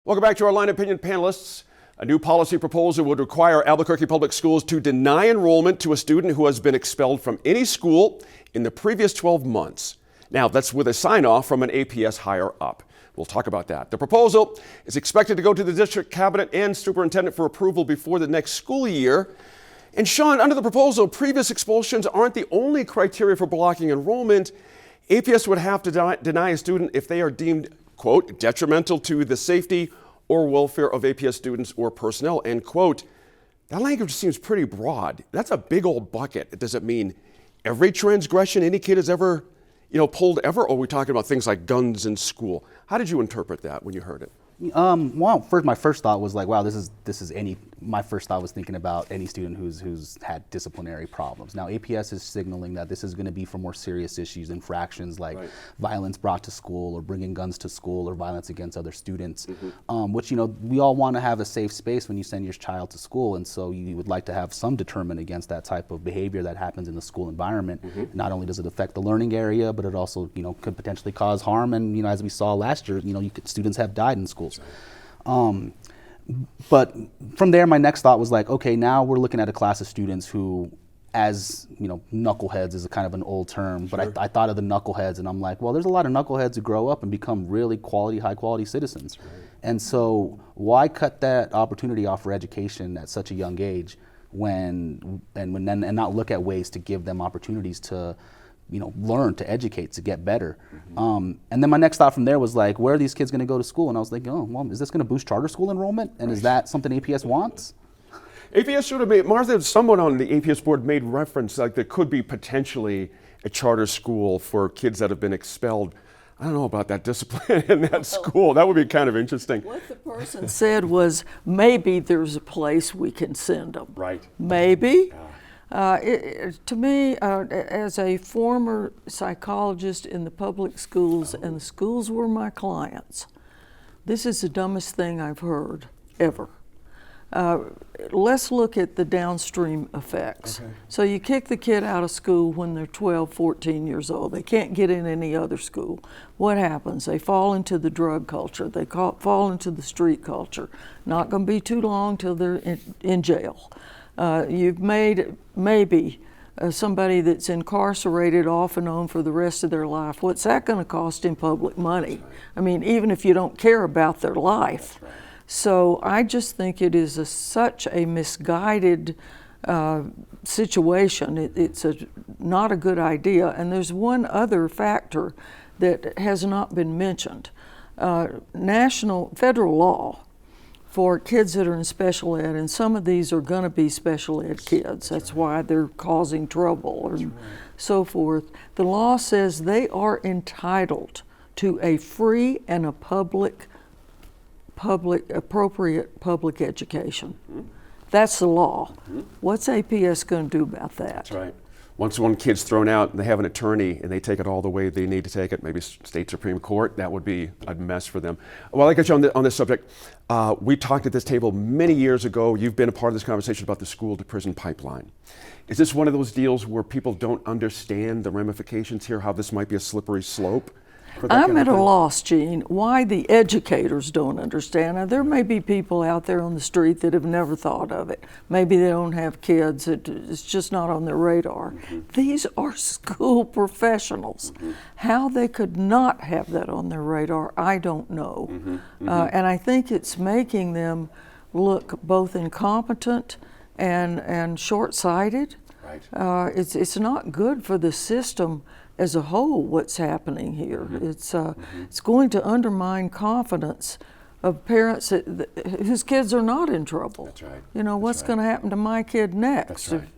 Welcome back to our Line Opinion panelists. A new policy proposal would require Albuquerque Public Schools to deny enrollment to a student who has been expelled from any school in the previous 12 months. Now, that's with a sign-off from an APS higher up. We'll talk about that. The proposal is expected to go to the district cabinet and superintendent for approval before the next school year. And Sean, under the proposal, previous expulsions aren't the only criteria for blocking enrollment. APS would have to deny a student if they are deemed, quote, detrimental to the safety or welfare of APS students or personnel, end quote. That language seems pretty broad. That's a big old bucket. Does it mean every transgression any kid has ever, pulled ever? Or are we talking about things like guns in school? How did you interpret that when you heard it? Well, my first thought was like, wow, this is any. My first thought was thinking about any student who's had disciplinary problems. Now, APS is signaling that this is going to be for more serious issues, infractions like violence brought to school, or bringing guns to school, or violence against other students. Which we all want to have a safe space when you send your child to school, and so you would like to have some deterrent against that type of behavior that happens in the school environment. Not only does it affect the learning area, but it also could potentially cause harm. And as we saw last year, students have died in schools. But from there, my next thought was like, okay, now we're looking at a class of students who, as knuckleheads is a kind of an old term, but I thought of the knuckleheads, and I'm like, well, there's a lot of knuckleheads who grow up and become really high quality citizens. And so why cut that opportunity off for education at such a young age and not look at ways to give them opportunities to learn, to educate, to get better. And then my next thought from there was like, where are these kids going to go to school? And I was thinking, oh, well, is this going to boost charter school enrollment? And is that something APS wants? APS should have made, Martha, someone on the APS board made reference like there could be potentially a charter school for kids that have been expelled. I don't know about that discipline in that school. That would be kind of interesting. What the person said was, maybe there's a place we can send them. Right. Maybe. To me, as a former psychologist in the public schools, and the schools were my clients, this is the dumbest thing I've heard ever. Let's look at the downstream effects. Okay. So you kick the kid out of school when they're 12, 14 years old. They can't get in any other school. What happens? They fall into the drug culture. They fall into the street culture. Not going to be too long till they're in jail. You've made maybe somebody that's incarcerated off and on for the rest of their life. What's that going to cost in public money? I mean, even if you don't care about their life. So I just think it is such a misguided situation. It's not a good idea. And there's one other factor that has not been mentioned. Federal law for kids that are in special ed, and some of these are going to be special ed kids. That's why they're causing trouble and so forth. The law says they are entitled to a free and a appropriate public education. That's the law. What's APS going to do about that? That's right. Once one kid's thrown out and they have an attorney and they take it all the way they need to take it, maybe state Supreme Court, that would be a mess for them. Well, I got you on this subject. We talked at this table many years ago. You've been a part of this conversation about the school to prison pipeline. Is this one of those deals where people don't understand the ramifications here, how this might be a slippery slope? I'm at a loss, Gene, why the educators don't understand. Now, there may be people out there on the street that have never thought of it. Maybe they don't have kids. It's just not on their radar. These are school professionals. How they could not have that on their radar, I don't know. And I think it's making them look both incompetent and short-sighted. Right. It's not good for the system as a whole, what's happening here. It's going to undermine confidence of parents whose kids are not in trouble. That's right. What's going to happen to my kid next? That's right.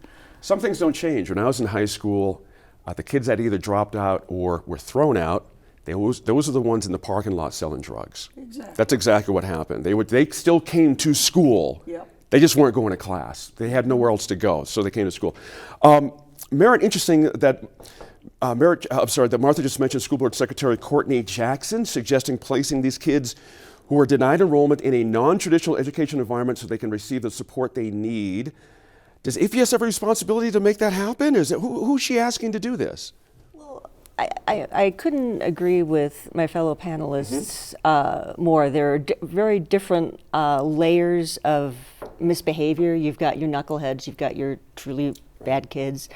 Some things don't change. When I was in high school, the kids that either dropped out or were thrown out, those are the ones in the parking lot selling drugs. Exactly. That's exactly what happened. They still came to school. Yep. They just weren't going to class. They had nowhere else to go, so they came to school. Merritt, interesting that that Martha just mentioned School Board Secretary Courtney Jackson suggesting placing these kids who are denied enrollment in a non-traditional education environment so they can receive the support they need. Does APS have a responsibility to make that happen? Is it, who's she asking to do this? Well, I couldn't agree with my fellow panelists more. There are very different layers of misbehavior. You've got your knuckleheads, you've got your truly bad kids.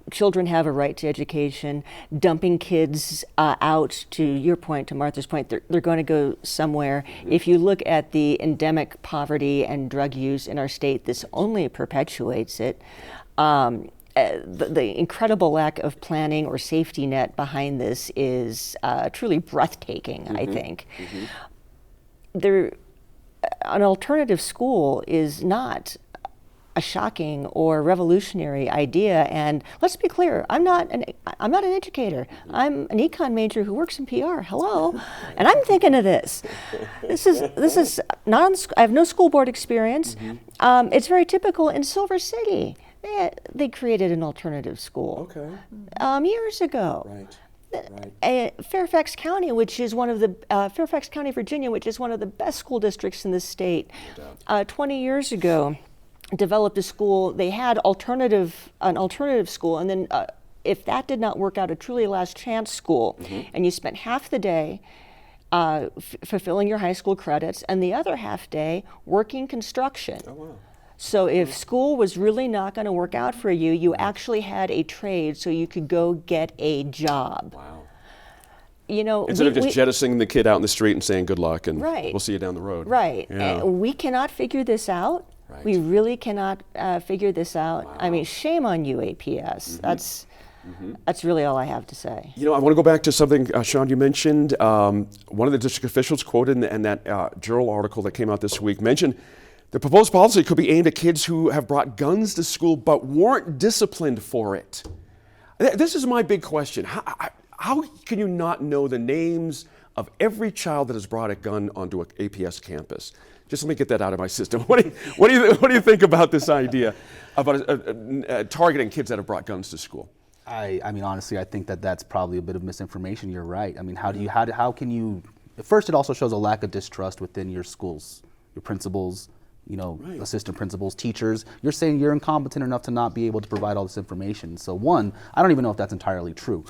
Children have a right to education. Dumping kids out, to your point, to Martha's point, they're going to go somewhere. If you look at the endemic poverty and drug use in our state, this only perpetuates it. The incredible lack of planning or safety net behind this is truly breathtaking, I think. An alternative school is not a shocking or revolutionary idea, and let's be clear, I'm not an educator. I'm an econ major who works in PR. Hello, and I'm thinking of this. This is not on I have no school board experience. It's very typical in Silver City. They created an alternative school years ago. Fairfax County, which is one of the Fairfax County, Virginia, which is one of the best school districts in the state, 20 years ago, developed a school. They had an alternative school, and then if that did not work out, a truly last chance school, and you spent half the day fulfilling your high school credits, and the other half day working construction. So if school was really not going to work out for you, you actually had a trade, so you could go get a job. You know, instead of just jettisoning the kid out in the street and saying good luck and we'll see you down the road. We cannot figure this out. We really cannot figure this out. I mean, shame on you, APS. That's really all I have to say. You know, I want to go back to something, Sean, you mentioned. One of the district officials quoted in that journal article that came out this week mentioned the proposed policy could be aimed at kids who have brought guns to school but weren't disciplined for it. This is my big question. How can you not know the names of every child that has brought a gun onto an APS campus? Just let me get that out of my system. What do you think about this idea about targeting kids that have brought guns to school? I mean, honestly, I think that's probably a bit of misinformation. You're right. I mean, how can you? First, it also shows a lack of distrust within your schools, your principals, assistant principals, teachers. You're saying you're incompetent enough to not be able to provide all this information. So one, I don't even know if that's entirely true.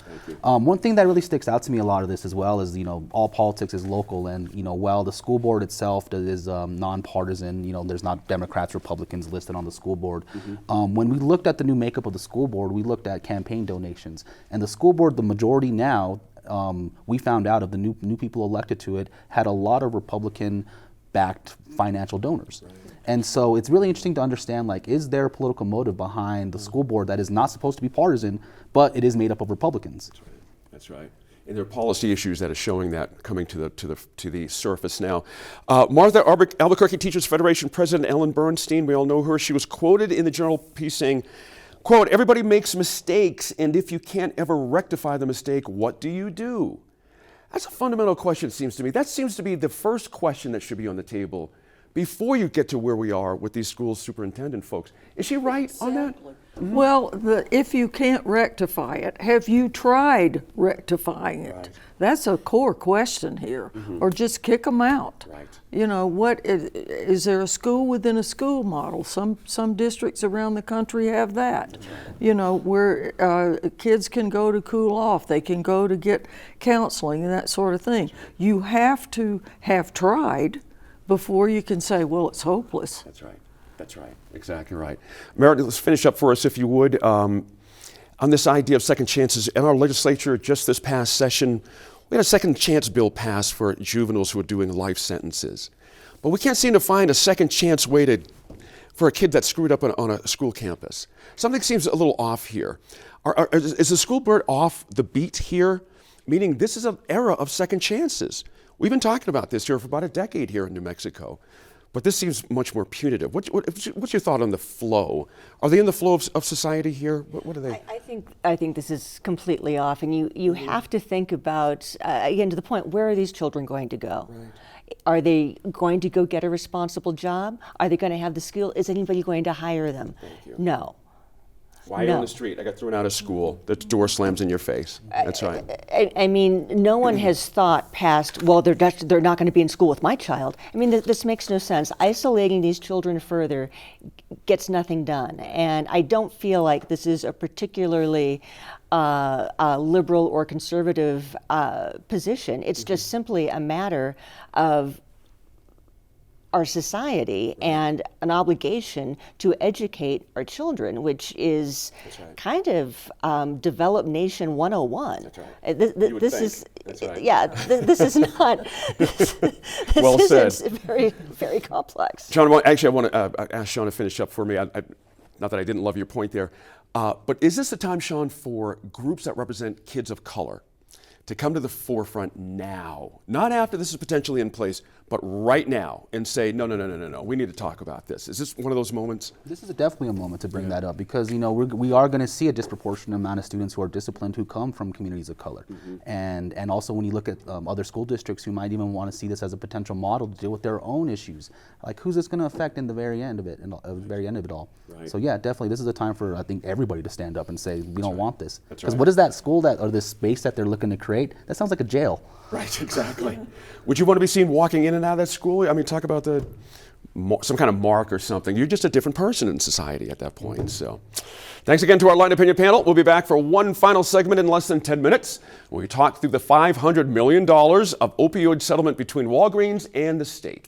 One thing that really sticks out to me a lot of this as well is, all politics is local, and, while the school board itself is nonpartisan, there's not Democrats, Republicans listed on the school board. When we looked at the new makeup of the school board, we looked at campaign donations. And the school board, the majority now, we found out of the new people elected to it, had a lot of Republican-backed financial donors. And so it's really interesting to understand, is there a political motive behind the school board that is not supposed to be partisan, but it is made up of Republicans? That's right. And there are policy issues that are showing that coming to the surface now. Martha, Albuquerque Teachers Federation President Ellen Bernstein, we all know her. She was quoted in the Journal piece saying, quote, "Everybody makes mistakes, and if you can't ever rectify the mistake, what do you do?" That's a fundamental question, it seems to me. That seems to be the first question that should be on the table before you get to where we are with these school superintendent folks. Is she right on that? Well, if you can't rectify it, have you tried rectifying it? That's a core question here. Or just kick them out. What is there a school within a school model? Some districts around the country have that. Where kids can go to cool off, they can go to get counseling and that sort of thing. You have to have tried before you can say, well, it's hopeless. That's right. Exactly right. Meredith, let's finish up for us, if you would, on this idea of second chances. In our legislature, just this past session, we had a second chance bill passed for juveniles who are doing life sentences. But we can't seem to find a second chance way for a kid that screwed up on a school campus. Something seems a little off here. Is the school board off the beat here? Meaning this is an era of second chances. We've been talking about this here for about a decade here in New Mexico. But this seems much more punitive. What's your thought on the flow? Are they in the flow of society here? What are they? I think this is completely off, and you have to think about, again, to the point, where are these children going to go? Are they going to go get a responsible job? Are they going to have the skill? Is anybody going to hire them? No. Why on the street? I got thrown out of school. The door slams in your face. That's right. I mean, no one has thought past, well, they're not going to be in school with my child. I mean, this makes no sense. Isolating these children further gets nothing done. And I don't feel like this is a particularly a liberal or conservative position. It's just simply a matter of our society and an obligation to educate our children, which is kind of Develop Nation 101. That's right. This think. is, That's right. yeah, this is not, this Well isn't said. very, very complex. John, I want to ask Sean to finish up for me. Not that I didn't love your point there, but is this the time, Sean, for groups that represent kids of color to come to the forefront now, not after this is potentially in place, but right now, and say, no, we need to talk about this? Is this one of those moments? This is definitely a moment to bring that up because we are going to see a disproportionate amount of students who are disciplined who come from communities of color, and also when you look at other school districts who might even want to see this as a potential model to deal with their own issues, like who's this going to affect in the very end of it, all. Right. So yeah, definitely, this is a time for I think everybody to stand up and say we don't want this. That's Because right. what is that school or this space that they're looking to create? That sounds like a jail. Right, exactly. Would you want to be seen walking in and out of that school? I mean, talk about some kind of mark or something. You're just a different person in society at that point. So, thanks again to our Line Opinion panel. We'll be back for one final segment in less than 10 minutes, where we talk through the $500 million of opioid settlement between Walgreens and the state.